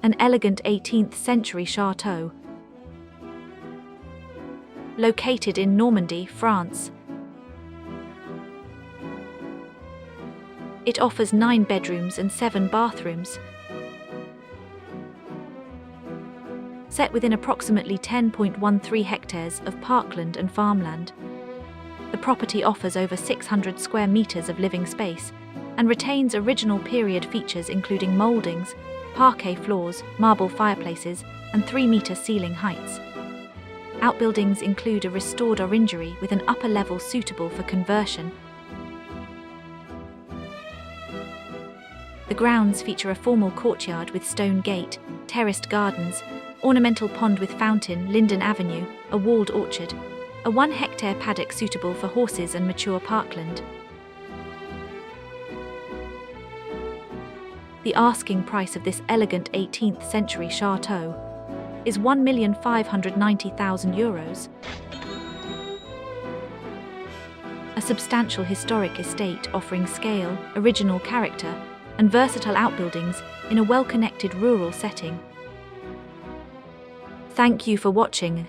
an elegant 18th century chateau. Located in Normandy, France. It offers 9 bedrooms and 7 bathrooms. Set within approximately 10.13 hectares of parkland and farmland. The property offers over 600 square meters of living space and retains original period features including mouldings, parquet floors, marble fireplaces, and 3-meter ceiling heights. Outbuildings include a restored orangery with an upper level suitable for conversion. The grounds feature a formal courtyard with stone gate, terraced gardens, ornamental pond with fountain, Linden Avenue, a walled orchard, a 1-hectare paddock suitable for horses and mature parkland. The asking price of this elegant 18th century chateau is €1,590,000. A substantial historic estate offering scale, original character, and versatile outbuildings in a well-connected rural setting. Thank you for watching.